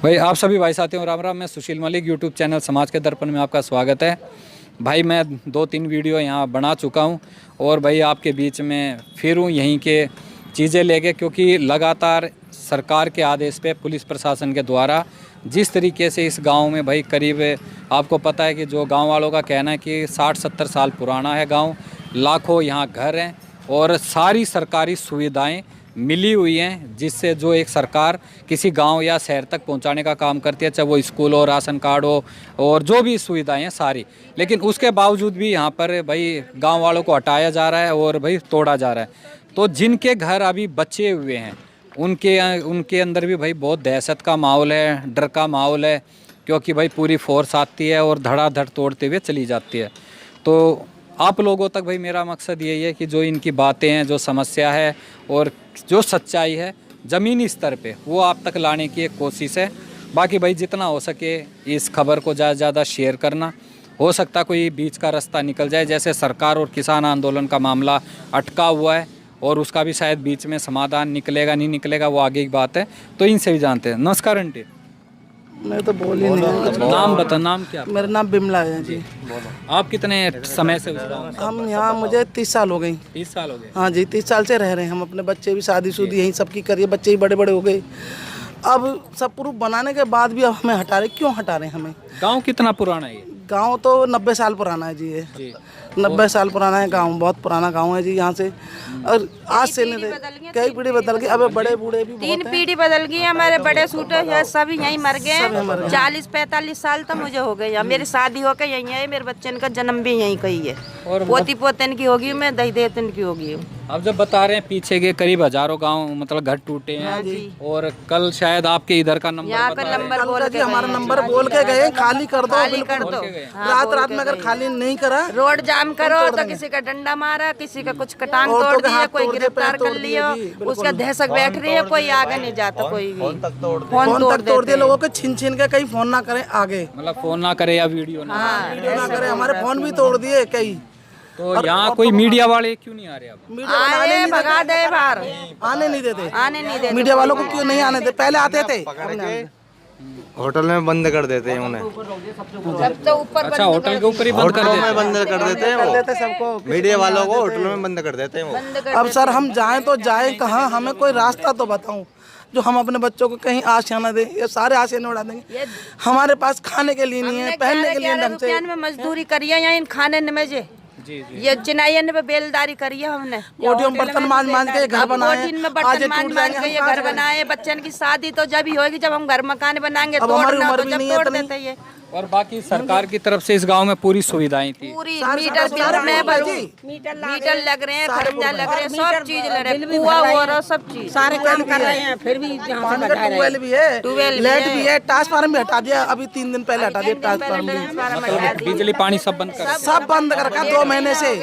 भाई आप सभी भाई साथियों राम राम। मैं सुशील मलिक, यूट्यूब चैनल समाज के दर्पण में आपका स्वागत है। भाई मैं 2-3 वीडियो यहाँ बना चुका हूँ और भाई आपके बीच में फिर हूँ यहीं के चीज़ें लेके, क्योंकि लगातार सरकार के आदेश पे पुलिस प्रशासन के द्वारा जिस तरीके से इस गांव में भाई करीब आपको पता है कि जो गांव वालों का कहना है कि 60-70 साल पुराना है गांव, लाखों यहाँ घर हैं और सारी सरकारी सुविधाएं मिली हुई हैं, जिससे जो एक सरकार किसी गांव या शहर तक पहुंचाने का काम करती है, चाहे वो स्कूल हो, राशन कार्ड हो और जो भी सुविधाएं हैं सारी। लेकिन उसके बावजूद भी यहाँ पर भाई गांव वालों को हटाया जा रहा है और भाई तोड़ा जा रहा है। तो जिनके घर अभी बचे हुए हैं उनके अंदर भी भाई बहुत दहशत का माहौल है, डर का माहौल है, क्योंकि भाई पूरी फोर्स आती है और धड़ाधड़ तोड़ते हुए चली जाती है। तो आप लोगों तक भाई मेरा मकसद यही है कि जो इनकी बातें हैं, जो समस्या है और जो सच्चाई है ज़मीनी स्तर पे, वो आप तक लाने की एक कोशिश है। बाकी भाई जितना हो सके इस खबर को ज़्यादा से ज़्यादा शेयर करना। हो सकता कोई बीच का रास्ता निकल जाए, जैसे सरकार और किसान आंदोलन का मामला अटका हुआ है और उसका भी शायद बीच में समाधान निकलेगा नहीं निकलेगा वो आगे की बात है। तो इनसे भी जानते हैं। नमस्कार आंटी। मैं तो बोल ही नहीं। नाम बता, नाम क्या? मेरा नाम बिमला है जी। आप कितने समय से उस गाँव में? हम यहाँ मुझे 30 साल हो गई। 30 साल हो गए? हाँ जी, 30 साल से रह रहे हैं हम। अपने बच्चे भी शादी यहीं सबकी करिए, बच्चे भी बड़े बड़े हो गए। अब सब प्रूफ बनाने के बाद भी अब हमें हटा रहे, क्यों हटा रहे हैं हमें? गांव कितना पुराना है ये? गांव तो 90 साल पुराना है जी। ये 90 साल पुराना है गांव, बहुत पुराना गांव है जी यहाँ से। और आज से नहीं, कई पीढ़ी बदल गई। अब बड़े बूढ़े भी 3 पीढ़ी बदल गई। हमारे बड़े सूटे हैं सभी यहीं मर गए। 40-45 साल तो मुझे हो गए। मेरी शादी होकर यहीं है, मेरे बच्चे का जन्म भी यहीं कही है। और पोती पोतन की होगी, मैं दही देतन की होगी। अब जब बता रहे हैं पीछे के करीब हजारों गांव मतलब घर टूटे हैं और कल शायद आपके इधर का नंबर बोल के हमारा नंबर बोल के गए खाली कर दो, खाली कर दो। रात में अगर खाली नहीं करा, रोड जाम करो तो किसी का डंडा मारा, किसी का कुछ कटांग तोड़ दिया, कोई गिरफ्तार कर लिया, उसका दहशत बैठ रही है, कोई आगे नहीं जाता। कोई भी फोन तक तोड़ दिए लोगों के, छीन के कहीं फोन ना करें आगे, मतलब फोन ना करे या वीडियो ना करे। हमारे फोन भी तोड़ दिए कई। तो यहाँ कोई मीडिया वाले क्यों नहीं आ रहे? अब आए भगा दे बाहर, आने नहीं देते मीडिया वालों को। क्यों नहीं आने दे? पहले आते थे, होटल में बंद कर देते हैं उन्हें। तो ऊपर अच्छा, होटल के ऊपर ही बंद कर देते हैं? बंद कर देते हैं वो सबको, मीडिया वालों को होटल में बंद कर देते हैं वो। अब सर हम जाएं तो जाएं कहाँ? हमें कोई रास्ता तो बताऊं जो हम अपने बच्चों को कहीं आशियाना दें। ये सारे आशियाने उड़ा देंगे। हमारे पास खाने के लिए नहीं है, पहनने के लिए ढंग से। में मजदूरी करिए या इन खाने में जे ये चिनाइयन पे बेलदारी करिए हमने। कोठियों में बर्तन मांज के घर बनाए, बर्तन मांज के ये घर बनाए। बच्चन की शादी तो जब ही होगी जब हम घर मकान बनाएंगे। अब हमारी उम्र भी नहीं है तोड़ देते ये। और बाकी सरकार की तरफ से इस गांव में पूरी सुविधाएं थी, पूरी मीटर लग रहे हैं, खर्चा लग रहे हैं, सब चीज लग रहे हैं, कुआं हो रहा, सब चीज सारे काम कर रहे हैं। फिर भी ट्यूबवेल भी है, लाइट भी है, ट्रांसफार्मर भी हटा दिया। अभी 3 दिन पहले हटा दिया ट्रांसफार्मर। बिजली पानी सब बंद कर रखा 2 महीने से।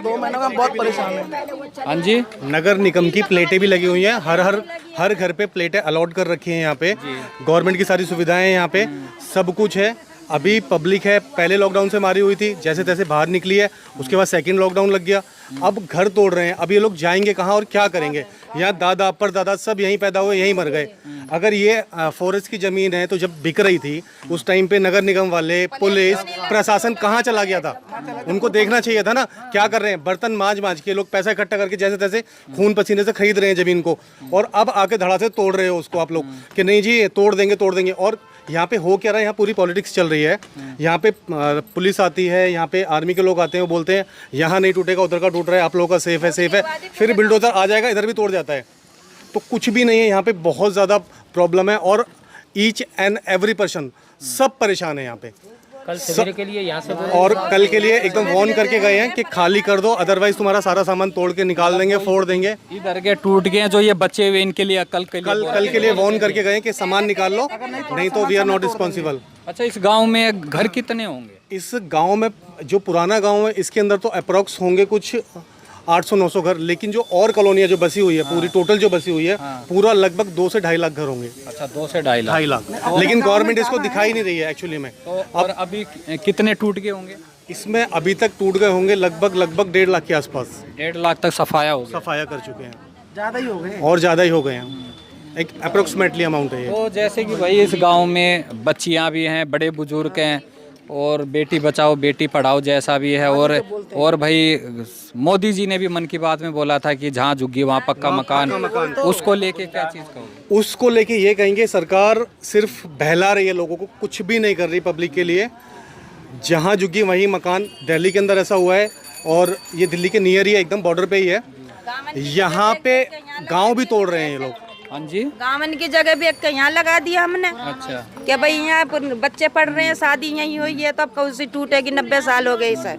2 महीने में बहुत परेशान है। हाँ जी, नगर निगम की प्लेटें भी लगी हुई हैं। हर घर पे प्लेटें अलॉट कर रखी हैं। यहाँ पे गवर्नमेंट की सारी सुविधाएं, यहाँ पे सब कुछ है। अभी पब्लिक है, पहले लॉकडाउन से मारी हुई थी, जैसे तैसे बाहर निकली है। उसके बाद सेकंड लॉकडाउन लग गया। अब घर तोड़ रहे हैं। अब ये लोग जाएंगे कहाँ और क्या करेंगे? यहाँ दादा परदादा सब यहीं पैदा हुए, यहीं मर गए। अगर ये फॉरेस्ट की ज़मीन है तो जब बिक रही थी उस टाइम पे नगर निगम वाले, पुलिस प्रशासन कहाँ चला गया था? उनको देखना चाहिए था ना क्या कर रहे हैं। बर्तन मांज के लोग पैसा इकट्ठा करके जैसे तैसे खून पसीने से खरीद रहे हैं ज़मीन को, और अब आके धड़ा से तोड़ रहे हो उसको आप लोग कि नहीं जी तोड़ देंगे। और यहाँ पे हो क्या रहा है? यहाँ पूरी पॉलिटिक्स चल रही है। यहाँ पे पुलिस आती है, यहाँ पे आर्मी के लोग आते हैं, वो बोलते हैं यहाँ नहीं टूटेगा, उधर का टूट रहा है, आप लोगों का सेफ है। फिर बिल्डोजर आ जाएगा, इधर भी तोड़ जाता है। तो कुछ भी नहीं है यहाँ पे, बहुत ज़्यादा प्रॉब्लम है। और ईच एंड एवरी पर्सन सब परेशान है यहाँ पे। कल सवेरे के लिए यहाँ से और कल के लिए एकदम वार्न करके गए हैं कि खाली कर दो, अदरवाइज तुम्हारा सारा सामान तोड़ के निकाल देंगे, फोड़ देंगे। इधर के टूट गए जो ये बचे हुए, इनके लिए कल के लिए वार्न करके गए कि सामान निकाल लो, नहीं तो वी आर नॉट रिस्पॉन्सिबल। अच्छा, इस गांव में घर कितने होंगे? इस गांव में जो पुराना गांव है इसके अंदर तो अप्रोक्स होंगे कुछ 800-900 घर। लेकिन जो और कॉलोनियाँ जो बसी हुई है, पूरी टोटल जो बसी हुई है, पूरा लगभग 2 से 2.5 लाख घर होंगे। अच्छा, 2 से 2.5 लाख। लेकिन गवर्नमेंट इसको दिखाई नहीं रही है एक्चुअली में। तो और अभी कितने टूट गए होंगे? इसमें अभी तक टूट गए होंगे लगभग 1.5 लाख के आसपास। 1.5 लाख तक सफाया कर चुके हैं। ज़्यादा ही हो गए और ज़्यादा ही हो गए हैं। एक अप्रोक्सीमेटली अमाउंट है ये। तो जैसे कि भाई इस गांव में बच्चियां भी हैं, बड़े बुजुर्ग हैं, और बेटी बचाओ बेटी पढ़ाओ जैसा भी है, और भाई मोदी जी ने भी मन की बात में बोला था कि जहाँ झुग्गी वहाँ पक्का मकान, उसको लेके क्या चीज़ कहोगे? उसको लेके ये कहेंगे सरकार सिर्फ बहला रही है लोगों को, कुछ भी नहीं कर रही पब्लिक के लिए। जहाँ झुग्गी वहीं मकान, दिल्ली के अंदर ऐसा हुआ है, और ये दिल्ली के नियर ही है, एकदम बॉर्डर पे ही है। यहाँ पे गांव भी तोड़ रहे हैं ये लोग। हाँ जी, गाँवन की जगह भी एक यहाँ लगा दिया हमने। अच्छा, क्या भाई यहाँ पर बच्चे पढ़ रहे हैं, शादी यहीं हुई है, तो अब कौन सी टूटेगी, 90 साल हो गए सर।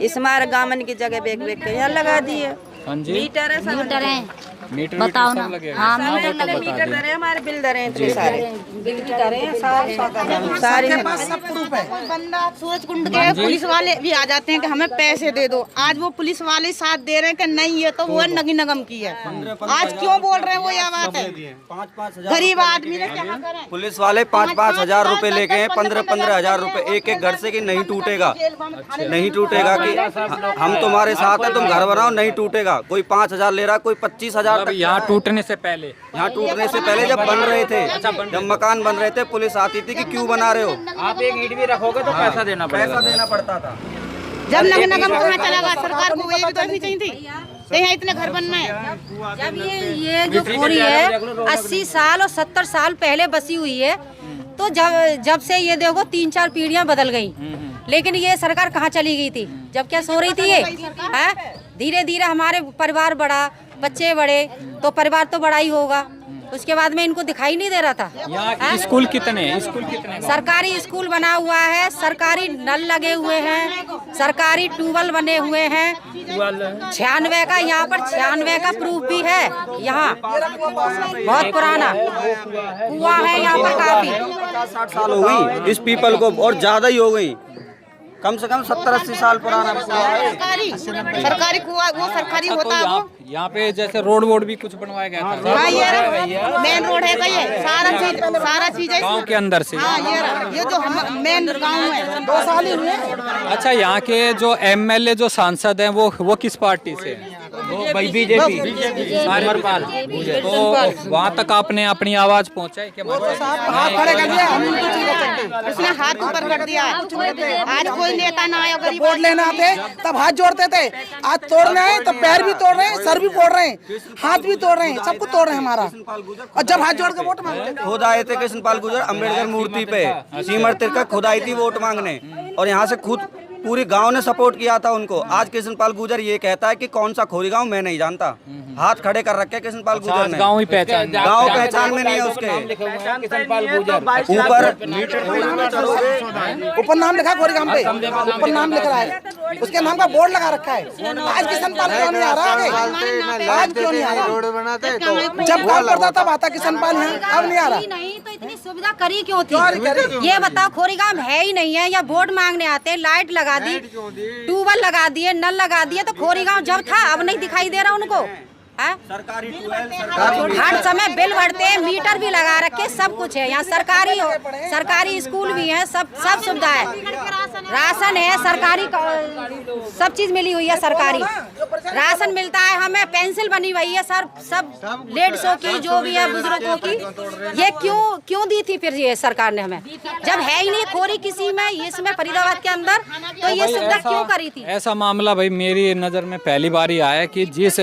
इस मारे गाँवन की जगह एक यहाँ लगा दिए। हाँ जी, मीटर है, सब मीटर है, मीटर बताओ ना। लगेगा। हाँ, मीटर लगे, मीटर डरे हमारे बिल डरे इतने सारे बिल डरे हैं सारे सब प्रूफ है। कोई बंदा सूरज कुंड के पुलिस वाले भी आ जाते हैं कि हमें पैसे दे दो। आज वो पुलिस वाले साथ दे रहे हैं कि नहीं, ये तो वो नगी नगम की है। आज क्यों बोल रहे हैं वो यह बात है? 5-5 गरीब आदमी ने क्या करें? पुलिस वाले 5-5 हजार रुपए लेके हैं, 15-15 हजार रुपए एक घर से कि नहीं टूटेगा, नहीं टूटेगा कि हम तुम्हारे साथ हैं, तुम घर बनाओ, नहीं टूटेगा। कोई 5,000 ले रहा, कोई 25,000 तक। यहाँ टूटने से पहले, यहाँ टूटने से पहले जब बन रहे थे, जब मकान बन रहे थे, पुलिस आती थी कि क्यों बना रहे हो, आप एक ईंट भी रखोगे तो पैसा देना पड़ता था। जब नगी नगम कहाँ चला गया? सरकार को ये भी तो ऐसी चाहिए थी, यहाँ इतने घर बनना है। जब ये जो खोरी है 80 साल और 70 साल पहले बसी हुई है, तो जब से ये देखो 3-4 पीढ़ियां बदल गई, लेकिन ये सरकार कहाँ चली गई थी? जब क्या सो रही थी ये? धीरे धीरे हमारे परिवार बढ़ा, बच्चे बड़े, तो परिवार तो बड़ा ही होगा। उसके बाद में इनको दिखाई नहीं दे रहा था। यहाँ स्कूल कितने हैं? स्कूल कितने? सरकारी स्कूल बना हुआ है, सरकारी नल लगे हुए हैं, सरकारी ट्यूबवेल बने हुए हैं। 96 का यहाँ पर 96 का प्रूफ भी है। यहाँ बहुत पुराना कुआं है यहाँ पर, काफी 50-60 साल हो गई इस पीपल को, और ज्यादा ही हो गई, कम से कम 70-80 साल पुराना कुआं है। सरकारी कुआं, वो सरकारी अच्छा, होता है वो। यहाँ पे जैसे रोड वोड भी कुछ बनवाया गया था? हाँ, ये मेन रोड है, ये सारा चीज है गांव के अंदर से। हाँ, ये जो मेन गांव है। 2 साल ही हुए। अच्छा, यहाँ के जो MLA जो सांसद हैं वो किस पार्टी से हैं? बीजेपी। तो वहाँ तक आपने अपनी आवाज पहुँचाई क्या? हाथ खड़े कर दिया, हम उनको चीज़ कर सकते हैं। उसने हाथ ऊपर कर दिया। आज कोई नेता ना आया, गरीब वोट लेने आते तब हाथ जोड़ते थे, आज तोड़ने आए तो पैर भी तोड़ रहे हैं, सर भी फोड़ रहे हैं, हाथ भी तोड़ रहे हैं, सब कुछ तोड़ रहे हैं हमारा। और जब हाथ जोड़ के वोट मांगते खुद आए थे कृष्णपाल गुर्जर अम्बेडकर मूर्ति पे, सीमर तिरका खुद आई थी वोट मांगने, और यहाँ से खुद पूरी गांव ने सपोर्ट किया था उनको। आज कृष्णपाल गुर्जर ये कहता है कि कौन सा खोरी गांव मैं नहीं जानता। हाथ खड़े कर रखे कृष्णपाल गुर्जर ने। गाँव ही पहचान, गांव पहचान में नहीं है उसके। ऊपर नाम लिखा खोरी गांव पे, ऊपर नाम लिख रहा है, उसके नाम का बोर्ड लगा रखा है। आज किशन पाल क्यों नहीं आ रहा आगे? आज क्यों नहीं आ रहा? जब काम करता तब आता किशन पाल है, अब नहीं आ रहा। नहीं तो इतनी सुविधा करी क्यों थी? ये बताओ, खोरीगांव है ही नहीं है, या वोट मांगने आते, लाइट लगा दी, ट्यूबवेल लगा दिए, नल लगा दिए, तो खोरीगांव जब था अब नहीं दिखाई दे रहा उनको। हर समय बिल भरते हैं, मीटर भी लगा रखे, सब कुछ है यहाँ। सरकारी स्कूल भी है, सब सुविधा है, राशन है, सरकारी सब चीज मिली हुई है। सरकारी राशन मिलता है हमें, पेंसिल बनी हुई है सर, सब लेडीजों की जो भी है, बुजुर्गों की। ये क्यों दी थी फिर ये सरकार ने हमें, जब है ही नहीं खोरी किसी में, इसमें फरीदाबाद के अंदर, तो ये सुविधा क्यों करी थी? ऐसा मामला भाई मेरी नज़र में पहली बार ही आया कि जिस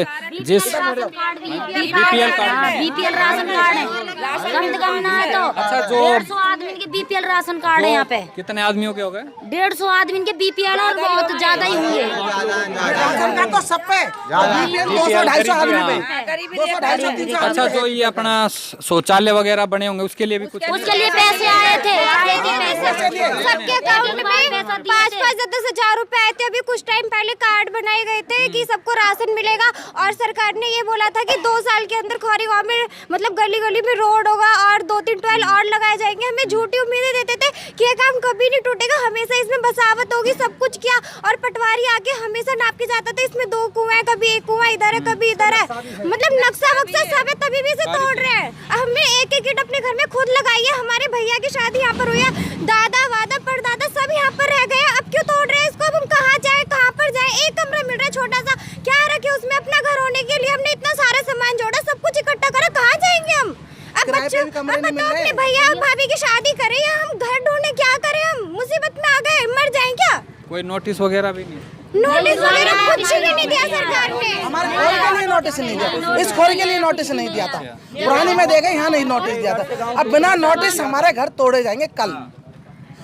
बीपीएल राशन कार्ड है, कम से कम ना है तो अच्छा, जो 150 आदमी के बीपीएल राशन कार्ड है यहाँ पे। कितने आदमियों के हो गए? 150 आदमी के बीपीएल, और बहुत ज्यादा ही हुई है। राशन कार्ड तो सब पे 200-250 आदमी पे 200-250। अच्छा, जो ये अपना शौचालय वगैरह बने होंगे उसके लिए भी कुछ? उसके लिए पैसे आए थे पैसे सबके अकाउंट में 5-5-10 हजार रुपए आए थे। अभी कुछ टाइम पहले कार्ड बनाए गए थे कि सबको राशन मिलेगा, और सरकार ने ये बोला था कि 2 साल के अंदर खोरी गाँव में मतलब गली गली में रोड होगा और 2-3 टॉयल और लगाए जाएंगे। हमें झूठी उम्मीदें देते थे कि ये काम कभी नहीं टूटेगा, हमेशा इसमें बसावट होगी, सब कुछ किया। और पटवारी आके हमेशा नाप के जाता था, इसमें 2 कुएं हैं, कभी एक कुआं इधर है, कभी इधर है, मतलब नक्शा वक्शा सब है, तभी भी इसे तोड़ रहे हैं। हमने एक ईंट अपने घर में खुद लगाई है, हमारे भैया की शादी यहाँ पर हुई है, दादा वादा परदादा सब यहाँ पर रह गए, अब क्यों तोड़ रहे हैं इसको? अब हम कहाँ जाए, कहाँ पर जाए? एक कमरा मिल रहा है छोटा सा, क्या रखे उसमें? अपना घर होने के लिए हमने इतना सारा सामान जोड़ा, सब कुछ इकट्ठा करा, कहाँ जाएंगे हम? कमरे नहीं मिल बताओ रहे। अपने भैया और भाभी की शादी करें या हम घर ढूंढे, क्या करें? हम मुसीबत में आ गए, मर जाएं क्या? कोई नोटिस वगैरह भी नहीं? नोटिस वगैरह कुछ भी नहीं दिया सरकार ने। हमारे खोरी के लिए नोटिस नहीं दिया, इस खोरी के लिए नोटिस नहीं दिया था। पुरानी में देगा, यहाँ नहीं नोटिस दिया था। अब बिना नोटिस हमारे घर तोड़े जाएंगे कल।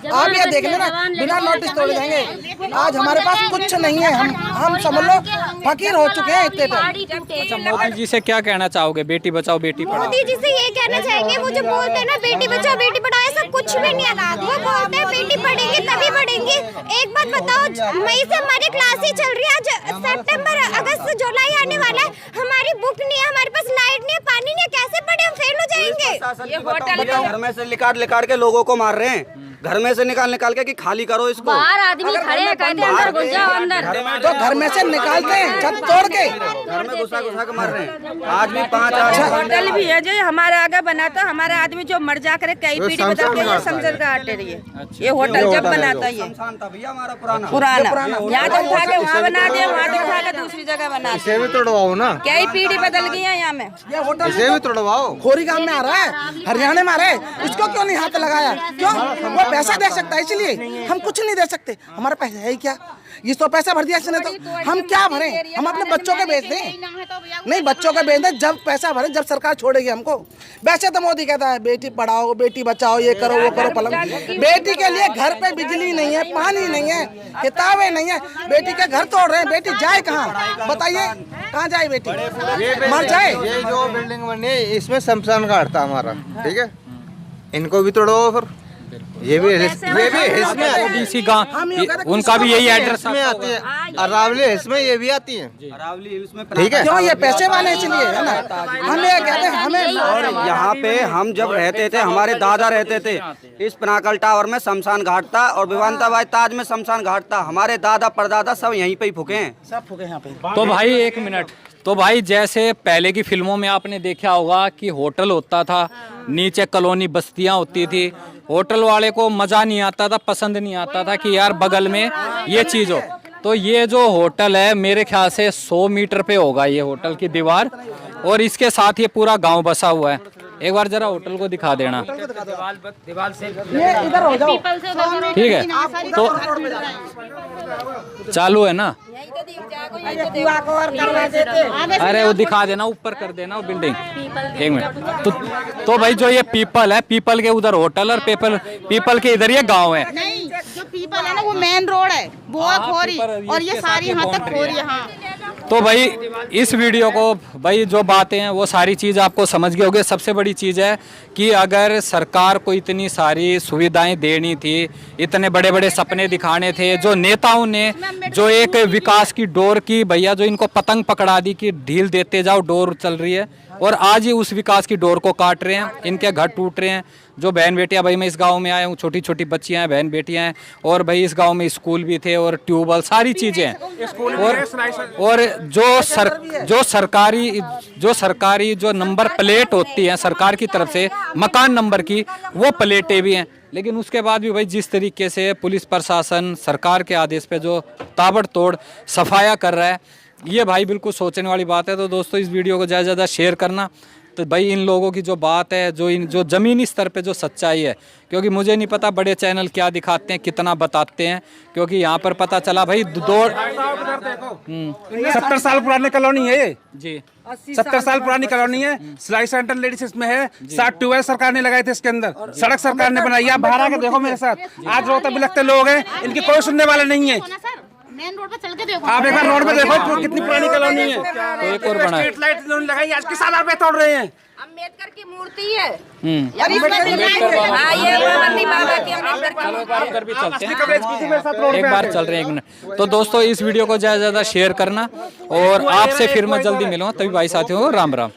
आप ये देख लेना, बिना नोटिस तोड़े जाएंगे। आज हमारे पास कुछ नहीं है, हम समझ लो फकीर हो चुके हैं इतने टाइम। अच्छा, मोदी जी से क्या कहना चाहोगे? बेटी बचाओ बेटी पढ़ाओ। मोदी जी से ये कहना चाहेंगे, वो जो बोलते हैं ना बेटी बचाओ बेटी पढ़ाओ, ऐसा कुछ भी नहीं है। वो बोलते हैं बेटी पढ़ेंगे तभी बढ़ेंगे। एक बात बताओ, मई से हमारी क्लास ही चल रही है, आज सितंबर अगस्त जुलाई आने वाला है, हमारी बुक नहीं है, हमारे पास लाइट नहीं है, पानी नहीं है, कैसे पढ़े? हम फेल हो जाएंगे। ये होटल घर में से निकाल के लोगों को मार रहे हैं, घर में से निकाल के कि खाली करो इसको। बाहर आदमी खड़े हैं, कहते हैं अंदर घुस जाओ अंदर। तो घर में से निकालते हैं छत तोड़ के, घर में घुसा के मार रहे हैं। आज भी 5 होटल भी है जो हमारे आगे बना था, हमारा आदमी जो मर जा करे कई पीढ़ी बदल के ये समझल का आटे रही है। ये होटल जब बनाता ये भैया हमारा पुराना यहाँ तो उठा के वहाँ बना दिया, वहाँ तो उठा के दूसरी जगह बना दिया। इसे भी तोड़वाओ ना, कई पीढ़ी बदल गई है यहाँ में। ये होटल इसे भी तोड़वाओ। खोरी गांव में आ रहा है, हरियाणा में आ रहा है, इसको क्यों नहीं हाथ लगाया? क्यों? वो पैसा दे सकता है, इसलिए हम कुछ नहीं दे सकते। हमारा पैसा है ही क्या? ये तो पैसा भर दिया इसने, तो हम क्या भरें? हम अपने बच्चों के बेच दें? नहीं, बच्चों के बेच दें, जब पैसा भरें, जब सरकार छोड़ेगी हमको। वैसे तो मोदी कहता है बेटी पढ़ाओ बेटी बचाओ, ये करो वो करो पलंग। बेटी के लिए घर पे बिजली नहीं है, पानी नहीं है, किताबें नहीं है, बेटी के घर तोड़ रहे हैं। बेटी जाए कहाँ बताइए? कहाँ जाए बेटी? मर जाए। ये जो बिल्डिंग बनी है इसमें शमशान घाट था हमारा, ठीक है, इनको भी तोड़वाओ फिर। ये भी इसमें इसी गाँव उनका भी यही एड्रेस में आती है, अरावली हिल्स में ये भी आती है, ठीक है। क्यों? ये पैसे वाले इसलिए है ना। हम ये कहते हैं हमें, और यहाँ पे हम जब रहते थे, हमारे दादा रहते थे, इस पिनाकल टावर में शमशान घाट था और विवांताबाई ताज में शमशान घाट था। हमारे दादा परदादा सब यहीं पे ही फूके हैं, सब फूके यहाँ पे। तो भाई एक मिनट, तो भाई जैसे पहले की फिल्मों में आपने देखा होगा कि होटल होता था, नीचे कॉलोनी बस्तियां होती थी, होटल वाले को मजा नहीं आता था, पसंद नहीं आता था कि यार बगल में ये चीज हो। तो ये जो होटल है मेरे ख्याल से 100 मीटर पे होगा ये होटल की दीवार, और इसके साथ ये पूरा गांव बसा हुआ है। एक बार जरा होटल को दिखा देना, ये इधर हो जाओ, ठीक है? तो चालू है ना? अरे वो दिखा देना, ऊपर कर देना वो बिल्डिंग। एक मिनट। तो भाई जो ये पीपल है, पीपल के उधर होटल और पीपल के इधर ये गांव है। नहीं, जो पीपल है ना वो मेन रोड है, वो है खोरी, और ये सारी यहाँ तक खोरी है। हाँ। तो भाई इस वीडियो को भाई जो बातें हैं वो सारी चीज़ आपको समझ गए होंगे। सबसे बड़ी चीज़ है कि अगर सरकार को इतनी सारी सुविधाएं देनी थी, इतने बड़े बड़े सपने दिखाने थे, जो नेताओं ने जो एक विकास की डोर की, भैया जो इनको पतंग पकड़ा दी कि ढील देते जाओ, डोर चल रही है, और आज ही उस विकास की डोर को काट रहे हैं। इनके घर टूट रहे हैं। जो बहन बेटियां, भाई मैं इस गांव में आया हूँ, छोटी छोटी बच्चियां हैं, बहन बेटियां हैं, और भाई इस गांव में स्कूल भी थे और ट्यूबवेल, सारी चीजें हैं। और जो सरकारी जो नंबर प्लेट होती है सरकार की तरफ से मकान नंबर की, वो प्लेटें भी हैं। लेकिन उसके बाद भी भाई जिस तरीके से पुलिस प्रशासन सरकार के आदेश पे जो ताबड़तोड़ सफाया कर रहा है, ये भाई बिल्कुल सोचने वाली बात है। तो दोस्तों इस वीडियो को ज़्यादा से ज़्यादा शेयर करना। तो भाई इन लोगों की जो बात है, जो ज़मीनी स्तर पे जो सच्चाई है, क्योंकि मुझे नहीं पता बड़े चैनल क्या दिखाते हैं, कितना बताते हैं, क्योंकि यहाँ पर पता चला भाई 70 साल पुरानी कॉलोनी है ये जी, 70 साल पुरानी कॉलोनी है। सिलाई सेंटर लेडीज इसमें है। 60 ट्यूबवेल सरकार ने लगाए थे इसके अंदर, सड़क सरकार ने बनाई। आप बाहर आके देखो मेरे साथ, आज रोहतक भी लगते लोग हैं, इनकी कोई सुनने वाले नहीं है। मेन रोड पे चल के देखो, आप एक बार रोड पे देखो कितनी पुरानी कॉलोनी है। तो एक और बना है। स्ट्रीट लाइट इन्होंने लगाई, आज किसान आप तोड़ रहे हैं। अम्बेडकर की मूर्ति है। अंदर भी चलते हैं, एक बार चल रहे हैं, एक मिनट। तो दोस्तों इस वीडियो को ज़्यादा से ज़्यादा शेयर करना, और आपसे फिर मैं जल्दी मिलूंगा। तभी भाई साथियों राम राम।